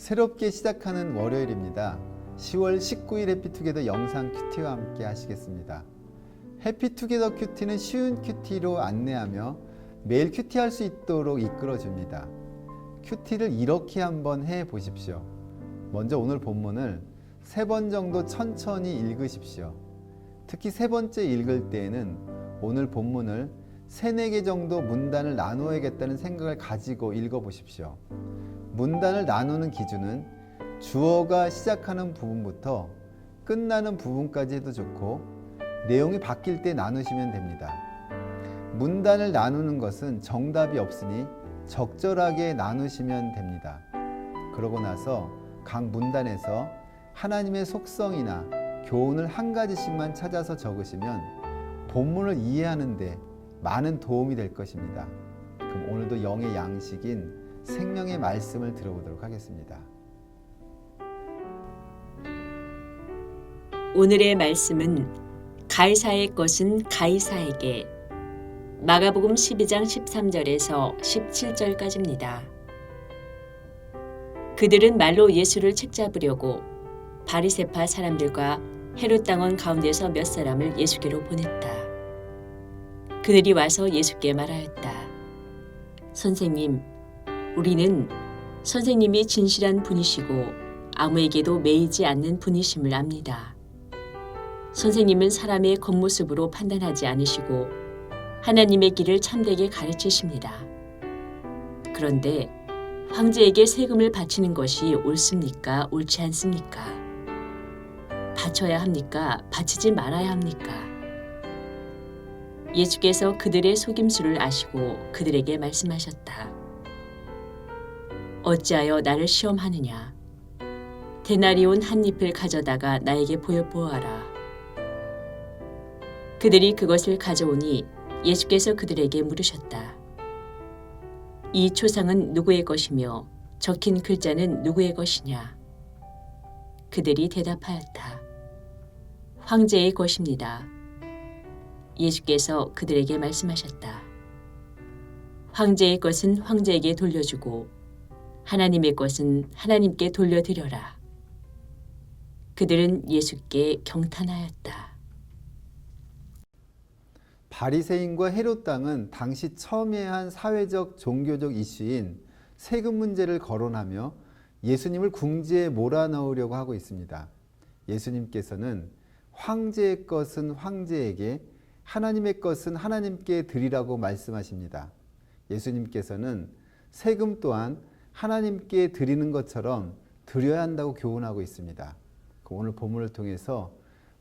새롭게 시작하는 월요일입니다. 10월 19일 해피투게더 영상 큐티와 함께 하시겠습니다. 해피투게더 큐티는 쉬운 큐티로 안내하며 매일 큐티할 수 있도록 이끌어줍니다. 큐티를 이렇게 한번 해보십시오. 먼저 오늘 본문을 3번 정도 천천히 읽으십시오. 특히 3번째 읽을 때에는 오늘 본문을 3-4개 정도 문단을 나누어야겠다는 생각을 가지고 읽어보십시오. 문단을 나누는 기준은 주어가 시작하는 부분부터 끝나는 부분까지 해도 좋고 내용이 바뀔 때 나누시면 됩니다. 문단을 나누는 것은 정답이 없으니 적절하게 나누시면 됩니다. 그러고 나서 각 문단에서 하나님의 속성이나 교훈을 한 가지씩만 찾아서 적으시면 본문을 이해하는 데 많은 도움이 될 것입니다. 그럼 오늘도 영의 양식인 생명의 말씀을 들어보도록 하겠습니다. 오늘의 말씀은 가이사의 것은 가이사에게, 마가복음 12장 13절에서 17절까지입니다. 그들은 말로 예수를 책잡으려고 바리새파 사람들과 헤롯 당원 가운데서 몇 사람을 예수께로 보냈다. 그들이 와서 예수께 말하였다. 선생님, 우리는 선생님이 진실한 분이시고 아무에게도 매이지 않는 분이심을 압니다. 선생님은 사람의 겉모습으로 판단하지 않으시고 하나님의 길을 참되게 가르치십니다. 그런데 황제에게 세금을 바치는 것이 옳습니까? 옳지 않습니까? 바쳐야 합니까? 바치지 말아야 합니까? 예수께서 그들의 속임수를 아시고 그들에게 말씀하셨다. 어찌하여 나를 시험하느냐? 데나리온 한 잎을 가져다가 나에게 보여보아라. 그들이 그것을 가져오니 예수께서 그들에게 물으셨다. 이 초상은 누구의 것이며 적힌 글자는 누구의 것이냐? 그들이 대답하였다. 황제의 것입니다. 예수께서 그들에게 말씀하셨다. 황제의 것은 황제에게 돌려주고 하나님의 것은 하나님께 돌려드려라. 그들은 예수께 경탄하였다. 바리새인과 헤롯 당은 당시 첨예한 사회적 종교적 이슈인 세금 문제를 거론하며 예수님을 궁지에 몰아넣으려고 하고 있습니다. 예수님께서는 황제의 것은 황제에게, 하나님의 것은 하나님께 드리라고 말씀하십니다. 예수님께서는 세금 또한 하나님께 드리는 것처럼 드려야 한다고 교훈하고 있습니다. 오늘 본문을 통해서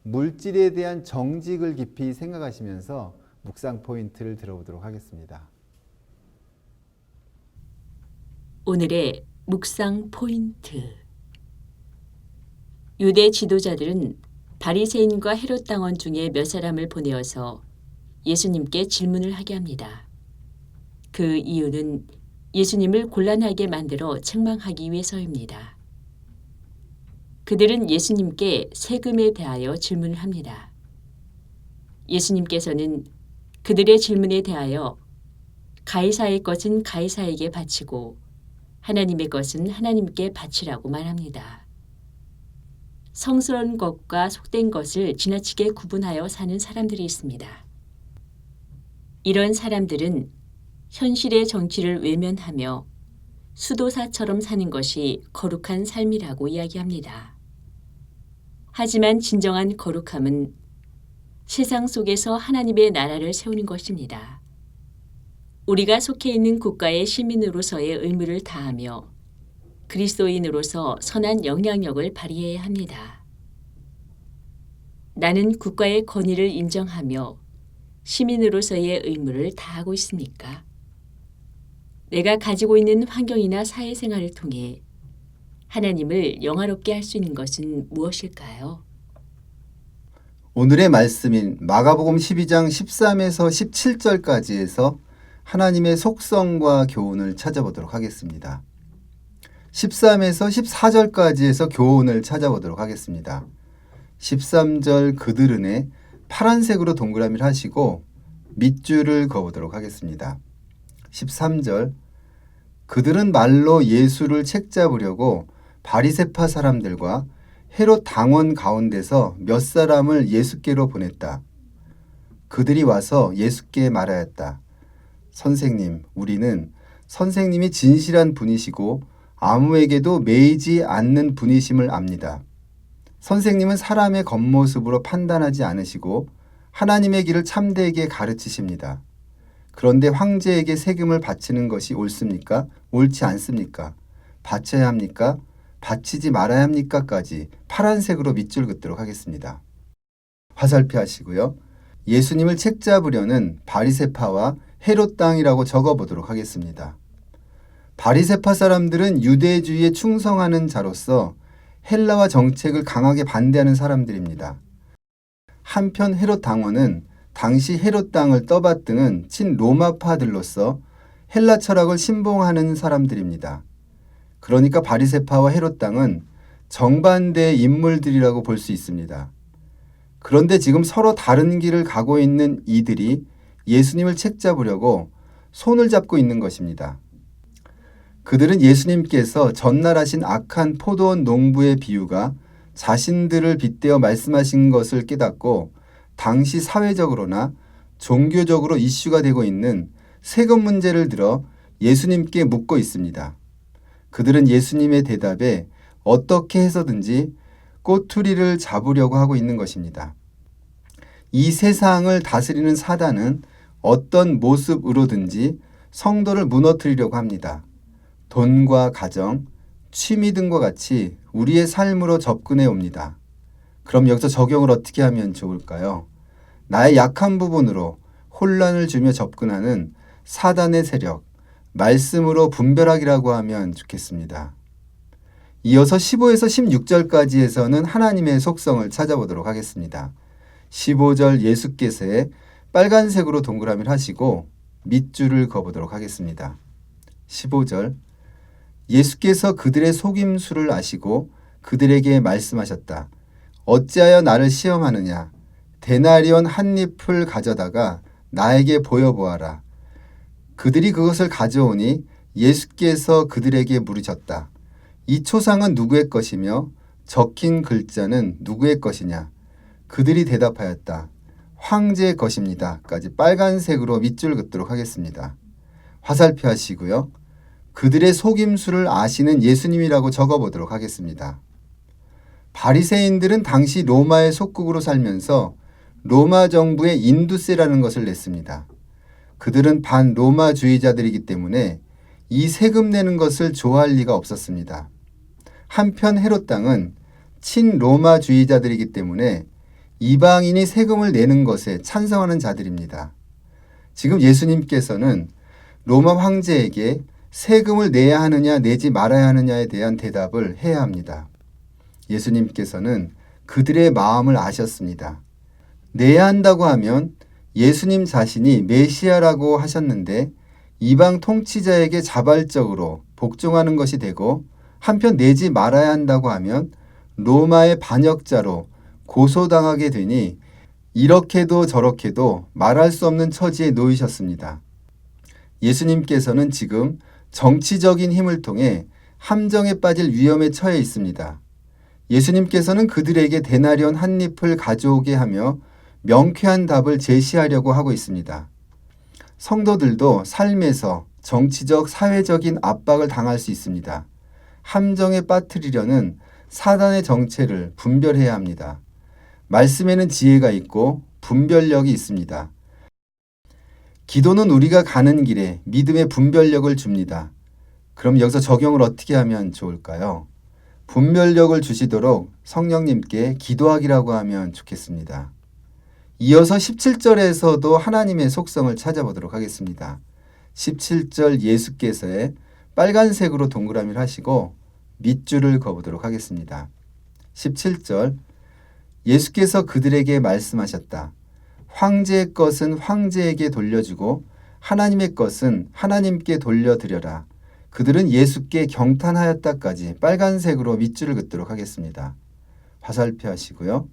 물질에 대한 정직을 깊이 생각하시면서 묵상 포인트를 들어보도록 하겠습니다. 오늘의 묵상 포인트. 유대 지도자들은 바리새인과 헤롯 당원 중에 몇 사람을 보내어서 예수님께 질문을 하게 합니다. 그 이유는 예수님을 곤란하게 만들어 책망하기 위해서입니다. 그들은 예수님께 세금에 대하여 질문을 합니다. 예수님께서는 그들의 질문에 대하여 가이사의 것은 가이사에게 바치고 하나님의 것은 하나님께 바치라고 말합니다. 성스러운 것과 속된 것을 지나치게 구분하여 사는 사람들이 있습니다. 이런 사람들은 현실의 정치를 외면하며 수도사처럼 사는 것이 거룩한 삶이라고 이야기합니다. 하지만 진정한 거룩함은 세상 속에서 하나님의 나라를 세우는 것입니다. 우리가 속해 있는 국가의 시민으로서의 의무를 다하며 그리스도인으로서 선한 영향력을 발휘해야 합니다. 나는 국가의 권위를 인정하며 시민으로서의 의무를 다하고 있습니까? 내가 가지고 있는 환경이나 사회생활을 통해 하나님을 영화롭게 할 수 있는 것은 무엇일까요? 오늘의 말씀인 마가복음 12장 13에서 17절까지에서 하나님의 속성과 교훈을 찾아보도록 하겠습니다. 13에서 14절까지에서 교훈을 찾아보도록 하겠습니다. 13절 그들은에 파란색으로 동그라미를 하시고 밑줄을 그어보도록 하겠습니다. 13절 그들은 말로 예수를 책잡으려고 바리새파 사람들과 헤롯 당원 가운데서 몇 사람을 예수께로 보냈다. 그들이 와서 예수께 말하였다. 선생님, 우리는 선생님이 진실한 분이시고 아무에게도 매이지 않는 분이심을 압니다. 선생님은 사람의 겉모습으로 판단하지 않으시고 하나님의 길을 참되게 가르치십니다. 그런데 황제에게 세금을 바치는 것이 옳습니까? 옳지 않습니까? 바쳐야 합니까? 바치지 말아야 합니까?까지 파란색으로 밑줄 긋도록 하겠습니다. 화살표 하시고요. 예수님을 책잡으려는 바리새파와 헤롯 당이라고 적어보도록 하겠습니다. 바리새파 사람들은 유대주의에 충성하는 자로서 헬라와 정책을 강하게 반대하는 사람들입니다. 한편 헤롯 당원은 당시 헤롯 당을 떠받드는 친로마파들로서 헬라 철학을 신봉하는 사람들입니다. 그러니까 바리새파와 헤롯 당은 정반대의 인물들이라고 볼 수 있습니다. 그런데 지금 서로 다른 길을 가고 있는 이들이 예수님을 책잡으려고 손을 잡고 있는 것입니다. 그들은 예수님께서 전날하신 악한 포도원 농부의 비유가 자신들을 빗대어 말씀하신 것을 깨닫고 당시 사회적으로나 종교적으로 이슈가 되고 있는 세금 문제를 들어 예수님께 묻고 있습니다. 그들은 예수님의 대답에 어떻게 해서든지 꼬투리를 잡으려고 하고 있는 것입니다. 이 세상을 다스리는 사단은 어떤 모습으로든지 성도를 무너뜨리려고 합니다. 돈과 가정, 취미 등과 같이 우리의 삶으로 접근해 옵니다. 그럼 여기서 적용을 어떻게 하면 좋을까요? 나의 약한 부분으로 혼란을 주며 접근하는 사단의 세력, 말씀으로 분별하기라고 하면 좋겠습니다. 이어서 15에서 16절까지에서는 하나님의 속성을 찾아보도록 하겠습니다. 15절 예수께서의 빨간색으로 동그라미를 하시고 밑줄을 그어보도록 하겠습니다. 15절 예수께서 그들의 속임수를 아시고 그들에게 말씀하셨다. 어찌하여 나를 시험하느냐? 데나리온 한 잎을 가져다가 나에게 보여보아라. 그들이 그것을 가져오니 예수께서 그들에게 물으셨다. 이 초상은 누구의 것이며 적힌 글자는 누구의 것이냐? 그들이 대답하였다. 황제의 것입니다. 까지 빨간색으로 밑줄 긋도록 하겠습니다. 화살표 하시고요. 그들의 속임수를 아시는 예수님이라고 적어보도록 하겠습니다. 바리새인들은 당시 로마의 속국으로 살면서 로마 정부의 인두세라는 것을 냈습니다. 그들은 반로마주의자들이기 때문에 이 세금 내는 것을 좋아할 리가 없었습니다. 한편 헤롯 당은 친로마주의자들이기 때문에 이방인이 세금을 내는 것에 찬성하는 자들입니다. 지금 예수님께서는 로마 황제에게 세금을 내야 하느냐 내지 말아야 하느냐에 대한 대답을 해야 합니다. 예수님께서는 그들의 마음을 아셨습니다. 내야 한다고 하면 예수님 자신이 메시아라고 하셨는데 이방 통치자에게 자발적으로 복종하는 것이 되고 한편 내지 말아야 한다고 하면 로마의 반역자로 고소당하게 되니 이렇게도 저렇게도 말할 수 없는 처지에 놓이셨습니다. 예수님께서는 지금 정치적인 힘을 통해 함정에 빠질 위험에 처해 있습니다. 예수님께서는 그들에게 데나리온 한 잎을 가져오게 하며 명쾌한 답을 제시하려고 하고 있습니다. 성도들도 삶에서 정치적, 사회적인 압박을 당할 수 있습니다. 함정에 빠뜨리려는 사단의 정체를 분별해야 합니다. 말씀에는 지혜가 있고 분별력이 있습니다. 기도는 우리가 가는 길에 믿음의 분별력을 줍니다. 그럼 여기서 적용을 어떻게 하면 좋을까요? 분별력을 주시도록 성령님께 기도하기라고 하면 좋겠습니다. 이어서 17절에서도 하나님의 속성을 찾아보도록 하겠습니다. 17절 예수께서의 빨간색으로 동그라미를 하시고 밑줄을 그어보도록 하겠습니다. 17절 예수께서 그들에게 말씀하셨다. 황제의 것은 황제에게 돌려주고 하나님의 것은 하나님께 돌려드려라. 그들은 예수께 경탄하였다까지 빨간색으로 밑줄을 긋도록 하겠습니다. 화살표 하시고요.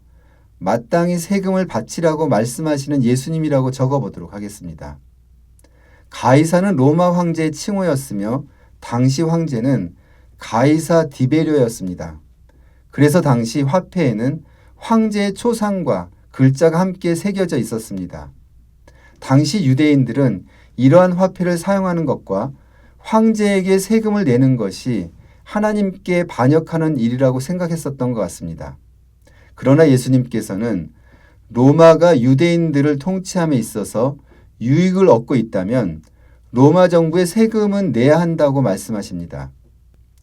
마땅히 세금을 바치라고 말씀하시는 예수님이라고 적어보도록 하겠습니다. 가이사는 로마 황제의 칭호였으며 당시 황제는 가이사 디베료였습니다. 그래서 당시 화폐에는 황제의 초상과 글자가 함께 새겨져 있었습니다. 당시 유대인들은 이러한 화폐를 사용하는 것과 황제에게 세금을 내는 것이 하나님께 반역하는 일이라고 생각했었던 것 같습니다. 그러나 예수님께서는 로마가 유대인들을 통치함에 있어서 유익을 얻고 있다면 로마 정부의 세금은 내야 한다고 말씀하십니다.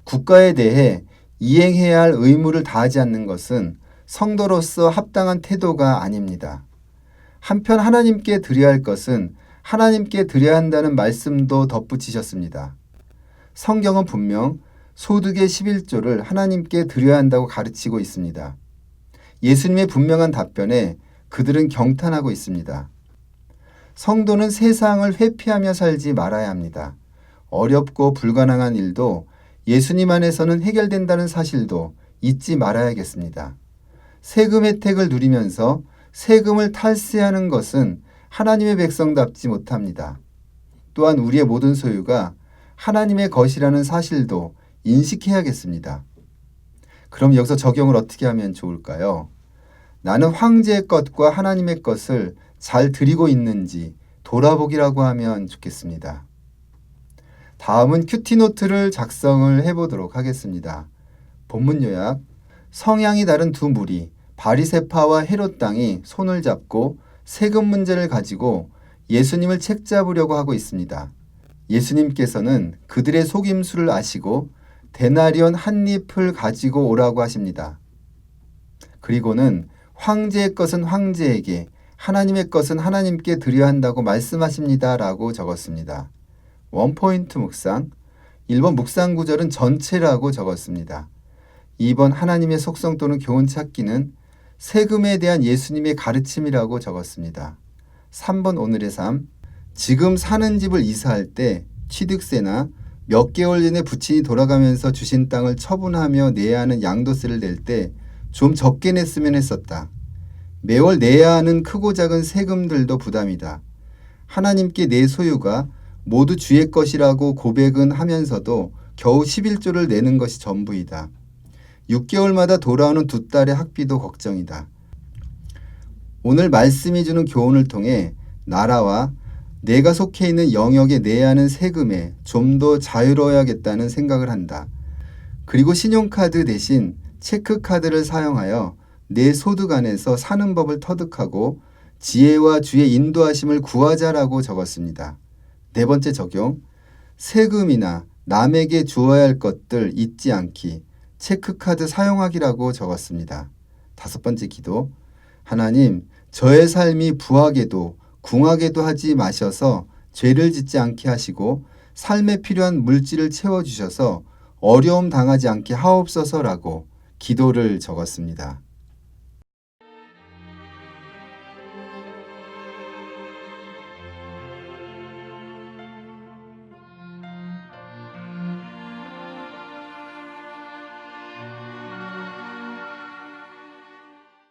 국가에 대해 이행해야 할 의무를 다하지 않는 것은 성도로서 합당한 태도가 아닙니다. 한편 하나님께 드려야 할 것은 하나님께 드려야 한다는 말씀도 덧붙이셨습니다. 성경은 분명 소득의 11조를 하나님께 드려야 한다고 가르치고 있습니다. 예수님의 분명한 답변에 그들은 경탄하고 있습니다. 성도는 세상을 회피하며 살지 말아야 합니다. 어렵고 불가능한 일도 예수님 안에서는 해결된다는 사실도 잊지 말아야겠습니다. 세금 혜택을 누리면서 세금을 탈세하는 것은 하나님의 백성답지 못합니다. 또한 우리의 모든 소유가 하나님의 것이라는 사실도 인식해야겠습니다. 그럼 여기서 적용을 어떻게 하면 좋을까요? 나는 황제의 것과 하나님의 것을 잘 드리고 있는지 돌아보기라고 하면 좋겠습니다. 다음은 큐티노트를 작성을 해보도록 하겠습니다. 본문 요약: 성향이 다른 두 무리 바리새파와 헤롯 당이 손을 잡고 세금 문제를 가지고 예수님을 책잡으려고 하고 있습니다. 예수님께서는 그들의 속임수를 아시고 데나리온 한 잎을 가지고 오라고 하십니다. 그리고는 황제의 것은 황제에게, 하나님의 것은 하나님께 드려야 한다고 말씀하십니다. 라고 적었습니다. 원포인트 묵상, 1번 묵상 구절은 전체라고 적었습니다. 2번 하나님의 속성 또는 교훈 찾기는 세금에 대한 예수님의 가르침이라고 적었습니다. 3번 오늘의 삶, 지금 사는 집을 이사할 때 취득세나 몇 개월 전에 부친이 돌아가면서 주신 땅을 처분하며 내야 하는 양도세를 낼 때 좀 적게 냈으면 했었다. 매월 내야 하는 크고 작은 세금들도 부담이다. 하나님께 내 소유가 모두 주의 것이라고 고백은 하면서도 겨우 11조를 내는 것이 전부이다. 6개월마다 돌아오는 두 딸의 학비도 걱정이다. 오늘 말씀이 주는 교훈을 통해 나라와 내가 속해 있는 영역에 내야 하는 세금에 좀 더 자유로워야겠다는 생각을 한다. 그리고 신용카드 대신 체크카드를 사용하여 내 소득 안에서 사는 법을 터득하고 지혜와 주의 인도하심을 구하자라고 적었습니다. 네 번째 적용, 세금이나 남에게 주어야 할 것들 잊지 않기, 체크카드 사용하기라고 적었습니다. 다섯 번째 기도, 하나님, 저의 삶이 부하게도 궁하게도 하지 마셔서 죄를 짓지 않게 하시고 삶에 필요한 물질을 채워주셔서 어려움 당하지 않게 하옵소서라고 기도를 적었습니다.